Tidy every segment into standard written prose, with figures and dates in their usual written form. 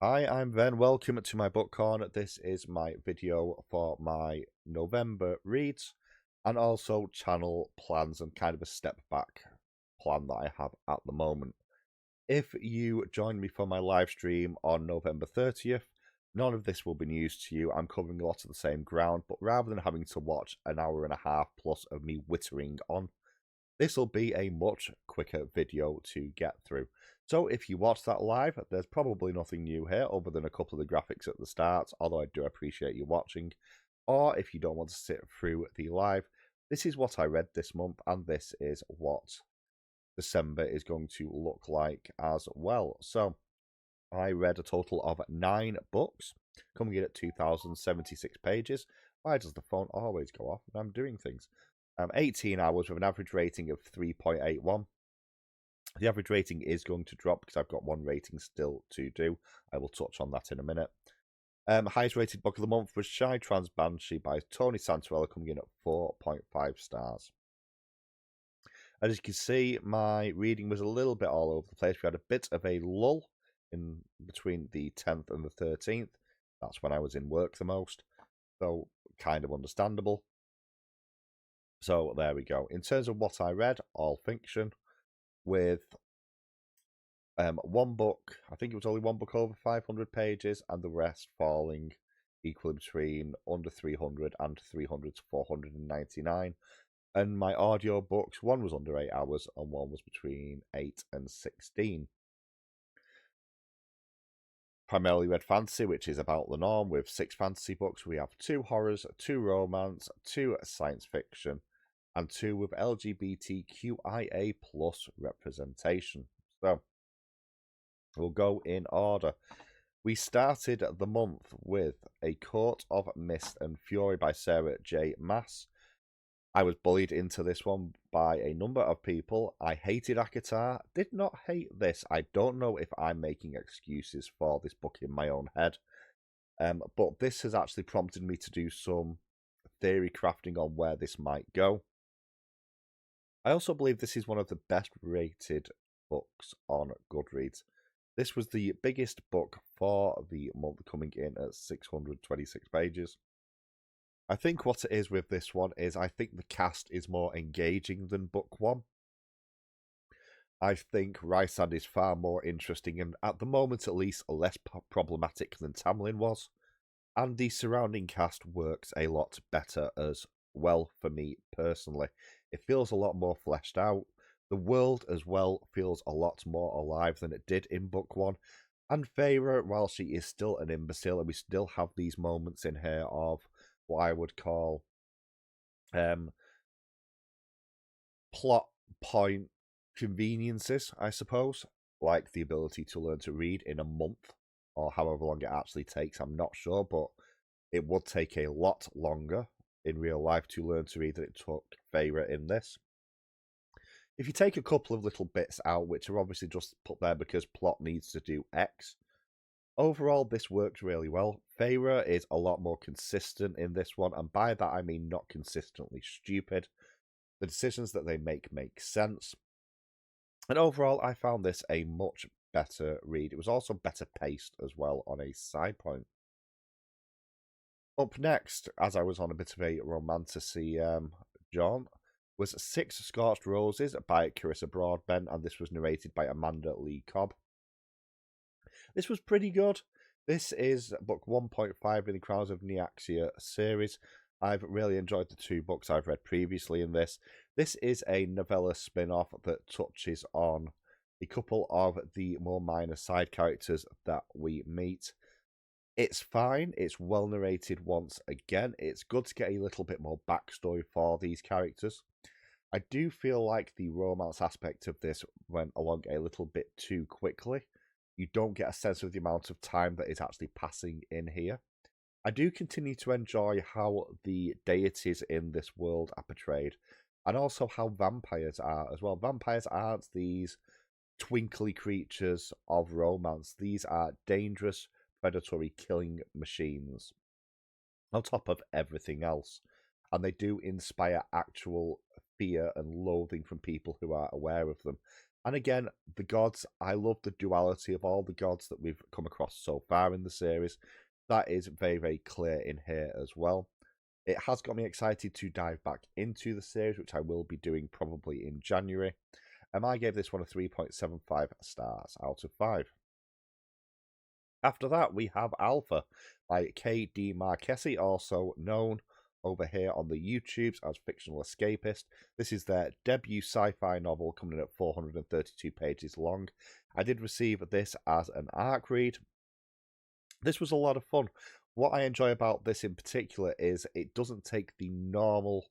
Hi, I'm Ben. Welcome to my book corner. This is my video for my November reads and also channel plans and kind of a step back plan that I have at the moment. If you join me for my live stream on November 30th, none of this will be news to you. I'm covering a lot of the same ground, but rather than having to watch an hour and a half plus of me wittering on, this will be a much quicker video to get through. So if you watch that live, there's probably nothing new here other than a couple of the graphics at the start, although I do appreciate you watching. Or if you don't want to sit through the live, this is what I read this month, and this is what December is going to look like as well. So I read a total of 9 books, coming in at 2,076 pages. Why does the phone always go off when I'm doing things? 18 hours with an average rating of 3.81. The average rating is going to drop because I've got one rating still to do. I will touch on that in a minute. Highest rated book of the month was Shy Trans Banshee by Tony Santarella, coming in at 4.5 stars. As you can see, my reading was a little bit all over the place. We had a bit of a lull in between the 10th and the 13th. That's when I was in work the most, so kind of understandable. So there we go. In terms of what I read, all fiction, with one book, I think it was only one book over 500 pages, and the rest falling equally between under 300 and 300 to 499. And my audio books, one was under 8 hours and one was between 8 and 16. Primarily read fantasy, which is about the norm. With 6 fantasy books, we have 2 horrors, 2 romance, 2 science fiction, and 2 with LGBTQIA plus representation. So we'll go in order. We started the month with A Court of Mist and Fury by Sarah J. Maas. I was bullied into this one by a number of people. I hated ACOTAR, did not hate this. I don't know if I'm making excuses for this book in my own head, but this has actually prompted me to do some theory crafting on where this might go. I also believe this is one of the best rated books on Goodreads. This was the biggest book for the month, coming in at 626 pages. I think what it is with this one is I think the cast is more engaging than book one. I think Rysand is far more interesting and, at the moment at least, less problematic than Tamlin was. And the surrounding cast works a lot better as well for me personally. It feels a lot more fleshed out. The world as well feels a lot more alive than it did in book one. And Feyre, while she is still an imbecile, and we still have these moments in here of what I would call plot point conveniences, I suppose, like the ability to learn to read in a month, or however long it actually takes. I'm not sure, but it would take a lot longer in real life to learn to read than it took Feyre in this. If you take a couple of little bits out, which are obviously just put there because plot needs to do X, overall, this works really well. Feyre is a lot more consistent in this one, and by that I mean not consistently stupid. The decisions that they make sense. And overall, I found this a much better read. It was also better paced as well on a side point. Up next, as I was on a bit of a romantasy jaunt, was Six Scorched Roses by Carissa Broadbent, and this was narrated by Amanda Lee Cobb. This was pretty good. This is book 1.5 in the Crowns of Neaxia series. I've really enjoyed the 2 books I've read previously in this. This is a novella spin-off that touches on a couple of the more minor side characters that we meet. It's fine. It's well narrated once again. It's good to get a little bit more backstory for these characters. I do feel like the romance aspect of this went along a little bit too quickly. You don't get a sense of the amount of time that is actually passing in here. I do continue to enjoy how the deities in this world are portrayed, and also how vampires are as well. Vampires aren't these twinkly creatures of romance. These are dangerous, predatory killing machines on top of everything else. And they do inspire actual fear and loathing from people who are aware of them. And again, the gods, I love the duality of all the gods that we've come across so far in the series. That is very, very clear in here as well. It has got me excited to dive back into the series, which I will be doing probably in January. I gave this one a 3.75 stars out of 5. After that, we have Alpha by K.D. Marquesi, also known over here on the YouTubes as Fictional Escapist. This is their debut sci-fi novel, coming in at 432 pages long. I did receive this as an ARC read. This was a lot of fun. What I enjoy about this in particular is it doesn't take the normal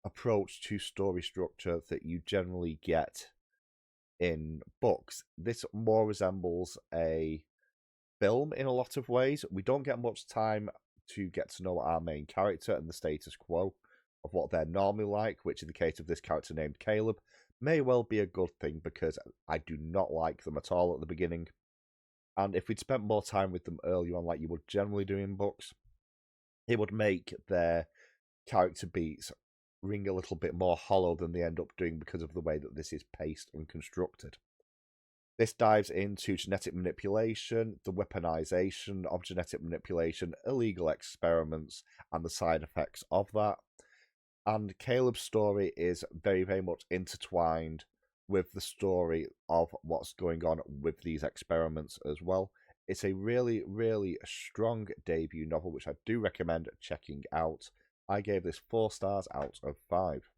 approach to story structure that you generally get in books. This more resembles a film in a lot of ways. We don't get much time to get to know our main character and the status quo of what they're normally like, which in the case of this character named Caleb, may well be a good thing because I do not like them at all at the beginning. And if we'd spent more time with them early on, like you would generally do in books, it would make their character beats ring a little bit more hollow than they end up doing because of the way that this is paced and constructed. This dives into genetic manipulation, the weaponization of genetic manipulation, illegal experiments, and the side effects of that. And Caleb's story is very, very much intertwined with the story of what's going on with these experiments as well. It's a really, really strong debut novel, which I do recommend checking out. I gave this 4 stars out of 5.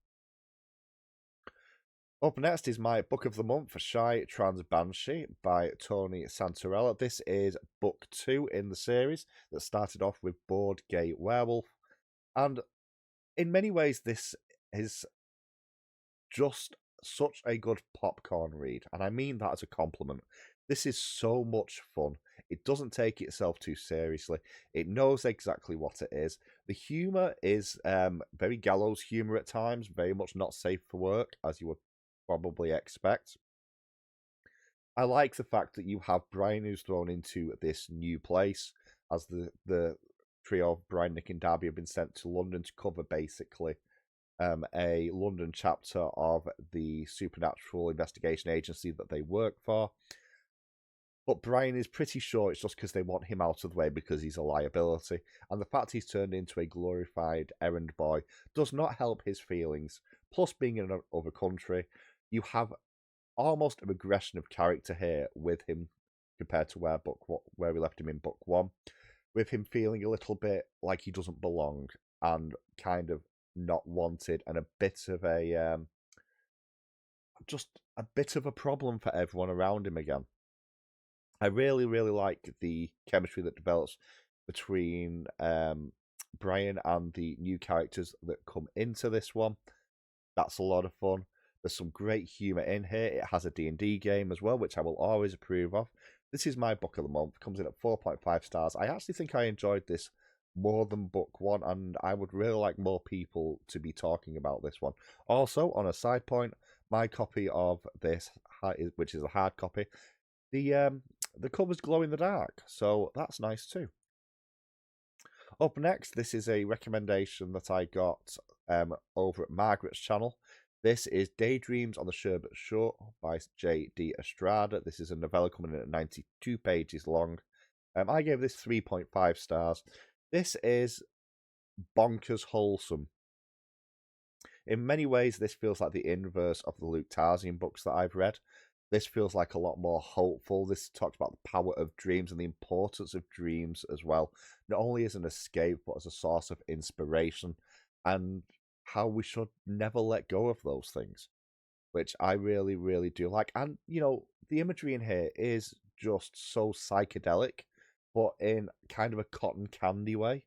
Up next is my book of the month, Shy Trans Banshee by Tony Santarella. This is book 2 in the series that started off with Board Gay Werewolf. And in many ways, this is just such a good popcorn read. And I mean that as a compliment. This is so much fun. It doesn't take itself too seriously. It knows exactly what it is. The humour is very gallows humour at times, very much not safe for work, as you would probably expect. I like the fact that you have Brian who's thrown into this new place, as the trio of Brian, Nick and Darby have been sent to London to cover basically a London chapter of the supernatural investigation agency that they work for. But Brian is pretty sure it's just because they want him out of the way because he's a liability. And the fact he's turned into a glorified errand boy does not help his feelings. Plus, being in another country, you have almost a regression of character here with him compared to where we left him in book 1. With him feeling a little bit like he doesn't belong and kind of not wanted and a bit of a just a bit of a problem for everyone around him again. I really, really like the chemistry that develops between Brian and the new characters that come into this one. That's a lot of fun. There's some great humour in here. It has a D&D game as well, which I will always approve of. This is my book of the month. Comes in at 4.5 stars. I actually think I enjoyed this more than book 1, and I would really like more people to be talking about this one. Also, on a side point, my copy of this, which is a hard copy, the covers glow in the dark, so that's nice too. Up next, this is a recommendation that I got over at Margaret's channel. This is Daydreams on the Sherbet Shore by J.D. Estrada. This is a novella coming in at 92 pages long. I gave this 3.5 stars. This is bonkers wholesome. In many ways, this feels like the inverse of the Luke Tarzian books that I've read. This feels like a lot more hopeful. This talks about the power of dreams and the importance of dreams as well. Not only as an escape, but as a source of inspiration, and how we should never let go of those things, which I really, really do like. And, you know, the imagery in here is just so psychedelic, but in kind of a cotton candy way.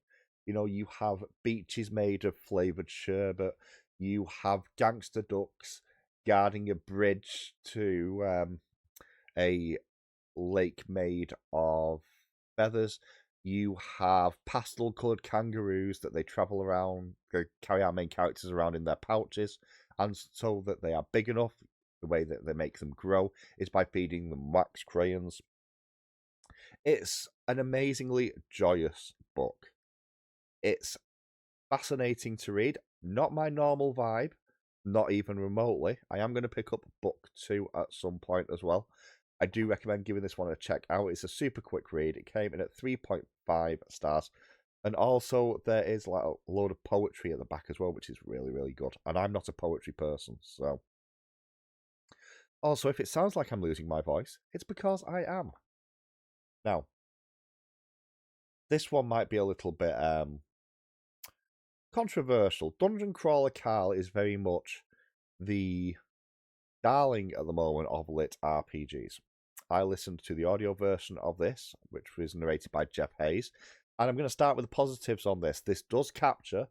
You know, you have beaches made of flavoured sherbet. You have gangster ducks guarding a bridge to a lake made of feathers. You have pastel-coloured kangaroos that they travel around, they carry our main characters around in their pouches, and so that they are big enough, the way that they make them grow is by feeding them wax crayons. It's an amazingly joyous book. It's fascinating to read. Not my normal vibe, not even remotely. I am going to pick up book 2 at some point as well. I do recommend giving this one a check out. It's a super quick read. It came in at 3.5 stars. And also, there is like a load of poetry at the back as well, which is really, really good. And I'm not a poetry person, so. Also, if it sounds like I'm losing my voice, it's because I am. Now, this one might be a little bit controversial. Dungeon Crawler Carl is very much the darling at the moment of lit RPGs. I listened to the audio version of this, which was narrated by Jeff Hayes, and I'm going to start with the positives on this. This does capture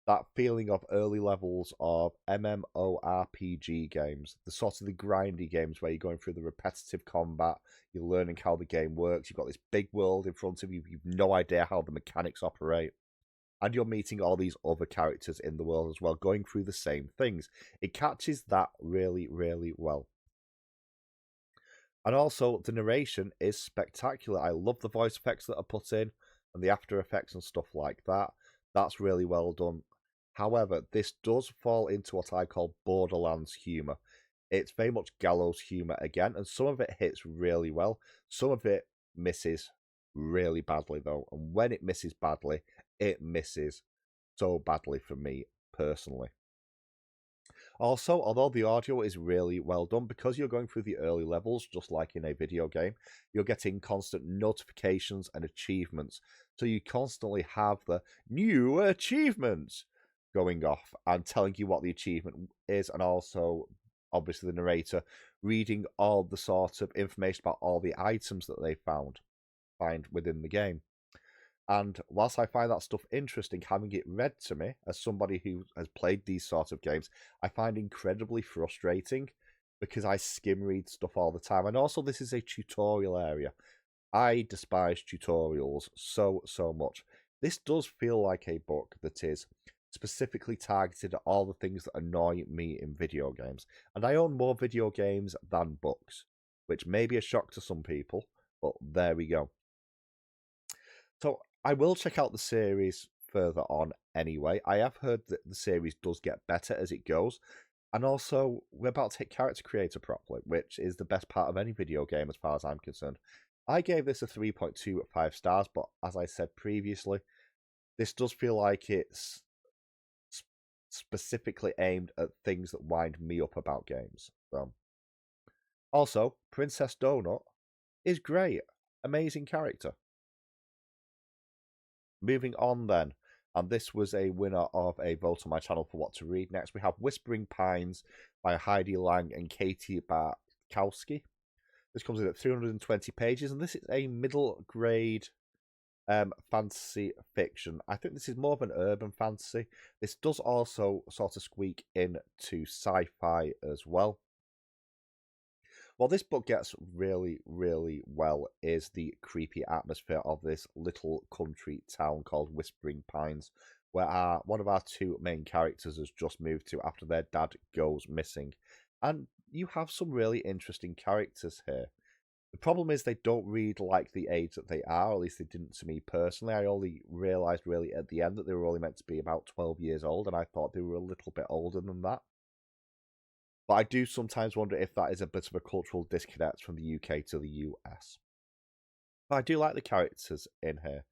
that feeling of early levels of MMORPG games, the sort of the grindy games where you're going through the repetitive combat, you're learning how the game works, you've got this big world in front of you, you've no idea how the mechanics operate, and you're meeting all these other characters in the world as well, going through the same things. It catches that really, really well. And also, the narration is spectacular. I love the voice effects that are put in, and the after effects and stuff like that. That's really well done. However, this does fall into what I call Borderlands humour. It's very much gallows humour again, and some of it hits really well. Some of it misses really badly, though. And when it misses badly, it misses so badly for me personally. Also, although the audio is really well done, because you're going through the early levels, just like in a video game, you're getting constant notifications and achievements. So you constantly have the new achievements going off and telling you what the achievement is, and also, obviously, the narrator reading all the sort of information about all the items that they find within the game. And whilst I find that stuff interesting, having it read to me as somebody who has played these sort of games, I find incredibly frustrating because I skim read stuff all the time. And also, this is a tutorial area. I despise tutorials so much. This does feel like a book that is specifically targeted at all the things that annoy me in video games. And I own more video games than books, which may be a shock to some people, but there we go. So I will check out the series further on anyway. I have heard that the series does get better as it goes. And also, we're about to hit character creator properly, which is the best part of any video game as far as I'm concerned. I gave this a 3.25 stars, but as I said previously, this does feel like it's specifically aimed at things that wind me up about games. So. Also, Princess Donut is great. Amazing character. Moving on then, and this was a winner of a vote on my channel for what to read next. We have Whispering Pines by Heidi Lang and Katie Barkowski. This comes in at 320 pages, and this is a middle grade fantasy fiction. I think this is more of an urban fantasy. This does also sort of squeak into sci-fi as well. What this book gets really, really well is the creepy atmosphere of this little country town called Whispering Pines, where one of our two main characters has just moved to after their dad goes missing. And you have some really interesting characters here. The problem is they don't read like the age that they are, or at least they didn't to me personally. I only realised really at the end that they were only meant to be about 12 years old, and I thought they were a little bit older than that. But I do sometimes wonder if that is a bit of a cultural disconnect from the UK to the US. But I do like the characters in here.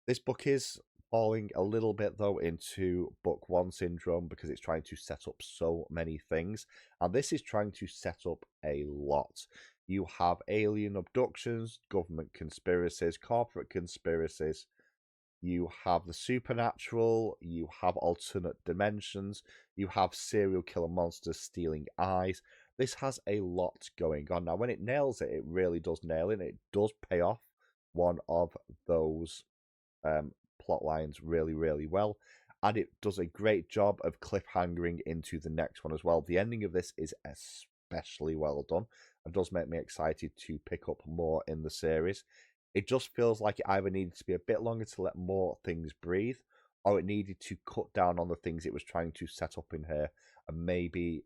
This book is falling a little bit, though, into book one syndrome because it's trying to set up so many things. And this is trying to set up a lot. You have alien abductions, government conspiracies, corporate conspiracies. You have the supernatural, you have alternate dimensions, you have serial killer monsters stealing eyes. This has a lot going on. Now, when it nails it, it really does nail it. It does pay off one of those plot lines really, really well. And it does a great job of cliffhangering into the next one as well. The ending of this is especially well done and does make me excited to pick up more in the series. It just feels like it either needed to be a bit longer to let more things breathe, or it needed to cut down on the things it was trying to set up in here and maybe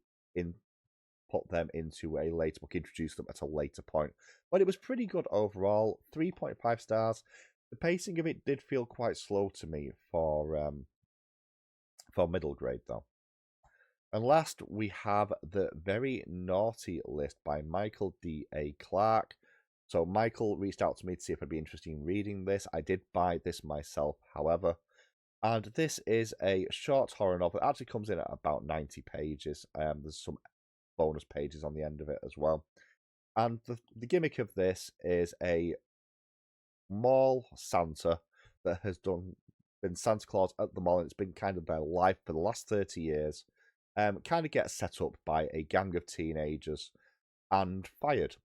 put them into a later book, introduce them at a later point. But it was pretty good overall. 3.5 stars. The pacing of it did feel quite slow to me for middle grade, though. And last, we have The Very Naughty List by Michael D.A. Clarke. So Michael reached out to me to see if I'd be interested in reading this. I did buy this myself, however. And this is a short horror novel. It actually comes in at about 90 pages. There's some bonus pages on the end of it as well. And the gimmick of this is a mall Santa that has been Santa Claus at the mall, and it's been kind of their life for the last 30 years. Kind of gets set up by a gang of teenagers and fired.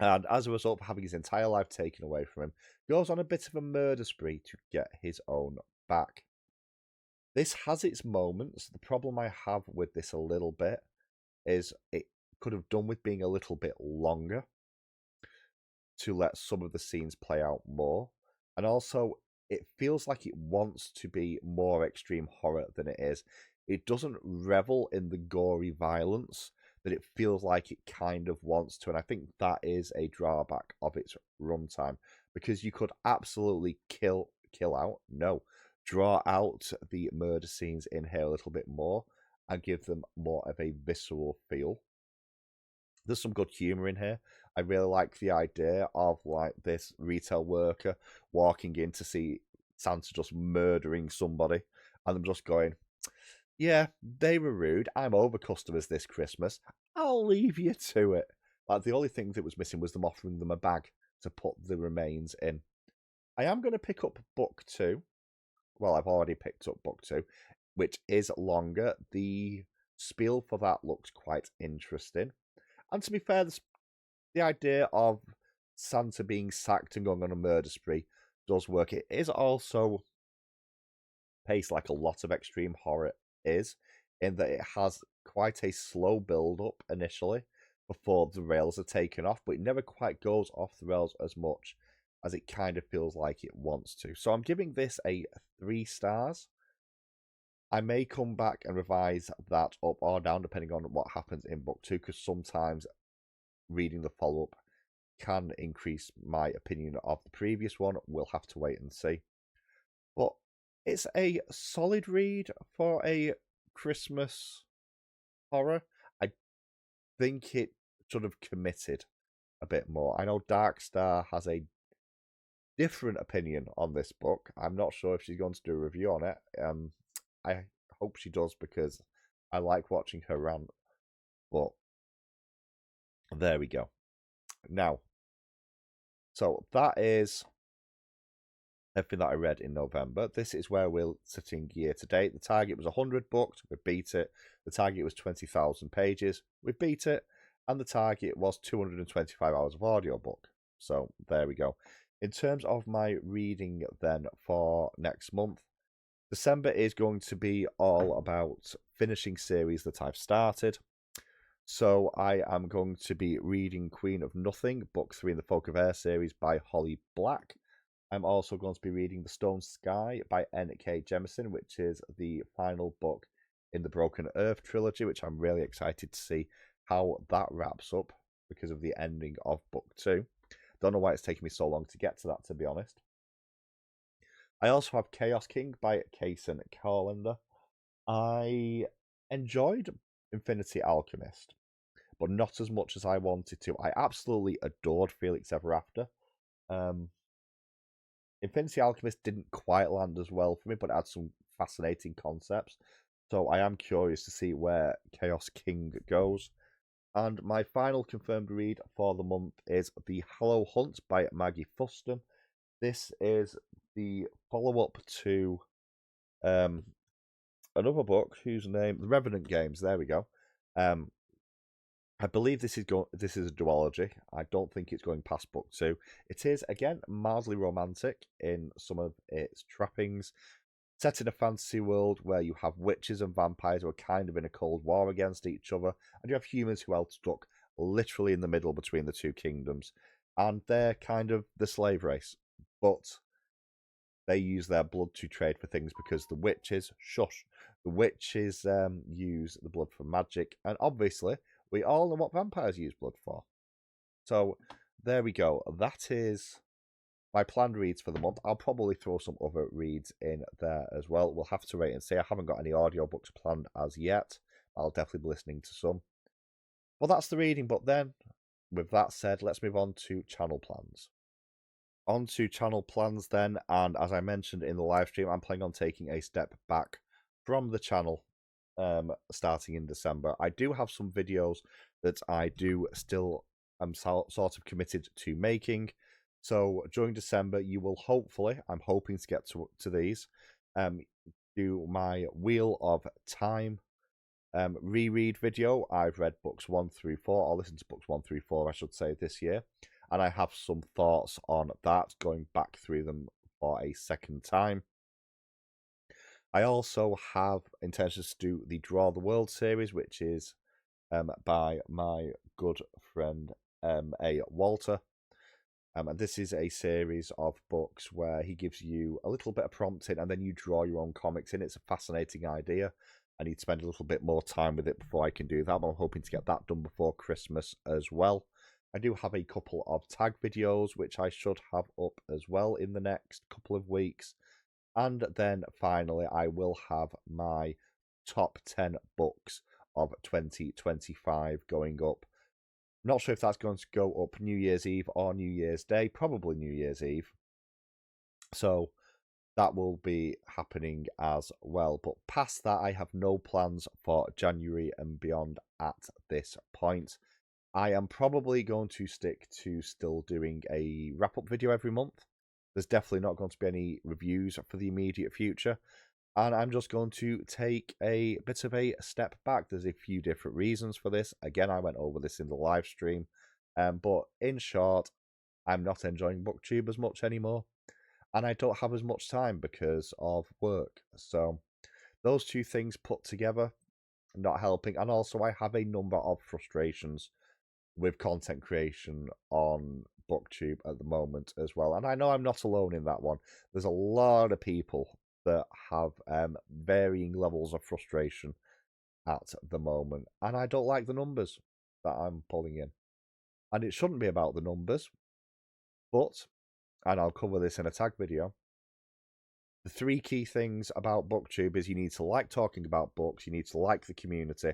And as a result of having his entire life taken away from him, goes on a bit of a murder spree to get his own back. This has its moments. The problem I have with this a little bit is it could have done with being a little bit longer to let some of the scenes play out more. And also, it feels like it wants to be more extreme horror than it is. It doesn't revel in the gory violence that it feels like it kind of wants to. And I think that is a drawback of its runtime, because you could absolutely draw out the murder scenes in here a little bit more and give them more of a visceral feel. There's some good humor in here. I really like the idea of like this retail worker walking in to see Santa just murdering somebody and them just going, yeah, they were rude. I'm over customers this Christmas. I'll leave you to it. Like, the only thing that was missing was them offering them a bag to put the remains in. I am going to pick up book 2. Well, I've already picked up book 2, which is longer. The spiel for that looks quite interesting. And to be fair, the idea of Santa being sacked and going on a murder spree does work. It is also paced like a lot of extreme horror is, in that it has quite a slow build-up initially before the rails are taken off, but it never quite goes off the rails as much as it kind of feels like it wants to. So I'm giving this a 3 stars. I may come back and revise that up or down depending on what happens in book 2, because sometimes reading the follow-up can increase my opinion of the previous one. We'll have to wait and see. But it's a solid read for a Christmas horror. I think it sort of committed a bit more. I know Darkstar has a different opinion on this book. I'm not sure if she's going to do a review on it. I hope she does, because I like watching her rant. But there we go. Now, so that is everything that I read in November. This is where we're sitting year to date. The target was 100 books. We beat it. The target was 20,000 pages. We beat it. And the target was 225 hours of audiobook. So there we go. In terms of my reading then for next month, December is going to be all about finishing series that I've started. So I am going to be reading Queen of Nothing, book 3 in the Folk of Air series by Holly Black. I'm also going to be reading The Stone Sky by N.K. Jemisin, which is the final book in the Broken Earth trilogy, which I'm really excited to see how that wraps up because of the ending of book 2. Don't know why it's taken me so long to get to that, to be honest. I also have Chaos King by Kaysen Carlender. I enjoyed Infinity Alchemist, but not as much as I wanted to. I absolutely adored Felix Ever After. Infinity Alchemist didn't quite land as well for me, but it had some fascinating concepts. So I am curious to see where Chaos King goes. And my final confirmed read for the month is The Hollow Hunt by Maggie Fuston. This is the follow-up to another book whose name, The Revenant Games. There we go. I believe this is a duology. I don't think it's going past book 2. It is, again, mildly romantic in some of its trappings. Set in a fantasy world where you have witches and vampires who are kind of in a cold war against each other, and you have humans who are stuck literally in the middle between the two kingdoms. And they're kind of the slave race. But they use their blood to trade for things because the witches, use the blood for magic. And obviously, we all know what vampires use blood for. So, there we go. That is my planned reads for the month. I'll probably throw some other reads in there as well. We'll have to wait and see. I haven't got any audiobooks planned as yet. I'll definitely be listening to some. Well, that's the reading, but then, with that said, let's move on to channel plans. On to channel plans then, and as I mentioned in the live stream, I'm planning on taking a step back from the channel starting in December. I do have some videos that I do still am sort of committed to making. So during December, you will hopefully, I'm hoping to get to these, do my Wheel of Time reread video. I've read books 1 through 4, or listened to books 1 through 4, I should say, this year. And I have some thoughts on that, going back through them for a second time. I also have intentions to do the Draw the World series, which is by my good friend A. Walter. And this is a series of books where he gives you a little bit of prompting and then you draw your own comics in. It's a fascinating idea. I need to spend a little bit more time with it before I can do that, but I'm hoping to get that done before Christmas as well. I do have a couple of tag videos, which I should have up as well in the next couple of weeks. And then finally, I will have my top 10 books of 2025 going up. Not sure if that's going to go up New Year's Eve or New Year's Day, probably New Year's Eve. So that will be happening as well. But past that, I have no plans for January and beyond at this point. I am probably going to stick to still doing a wrap-up video every month. There's definitely not going to be any reviews for the immediate future. And I'm just going to take a bit of a step back. There's a few different reasons for this. Again, I went over this in the live stream. But in short, I'm not enjoying booktube as much anymore. And I don't have as much time because of work. So those two things put together, not helping. And also I have a number of frustrations with content creation on booktube at the moment as well. And I know I'm not alone in that one. There's a lot of people that have varying levels of frustration at the moment. And I don't like the numbers that I'm pulling in. And it shouldn't be about the numbers. But, and I'll cover this in a tag video, the 3 key things about booktube is you need to like talking about books, you need to like the community,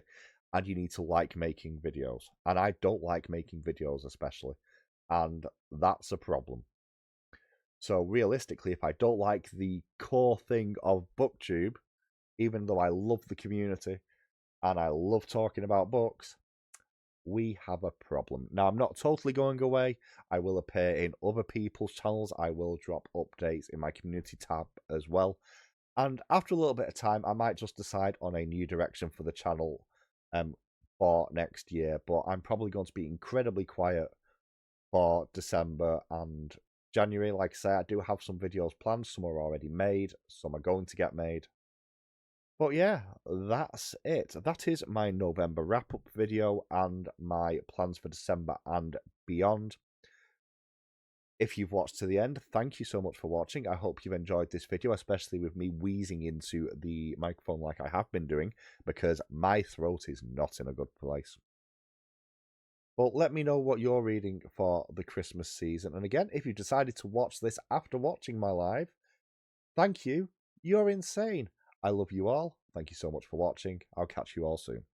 and you need to like making videos. And I don't like making videos especially. And that's a problem. So realistically, if I don't like the core thing of booktube, even though I love the community and I love talking about books, we have a problem. Now, I'm not totally going away. I will appear in other people's channels. I will drop updates in my community tab as well. And after a little bit of time, I might just decide on a new direction for the channel for next year. But I'm probably going to be incredibly quiet for December and January. Like I say, I do have some videos planned. Some are already made. Some are going to get made. But yeah, that's it. That is my November wrap-up video and my plans for December and beyond. If you've watched to the end, thank you so much for watching. I hope you've enjoyed this video, especially with me wheezing into the microphone like I have been doing, because my throat is not in a good place. But let me know what you're reading for the Christmas season. And again, if you've decided to watch this after watching my live, thank you. You're insane. I love you all. Thank you so much for watching. I'll catch you all soon.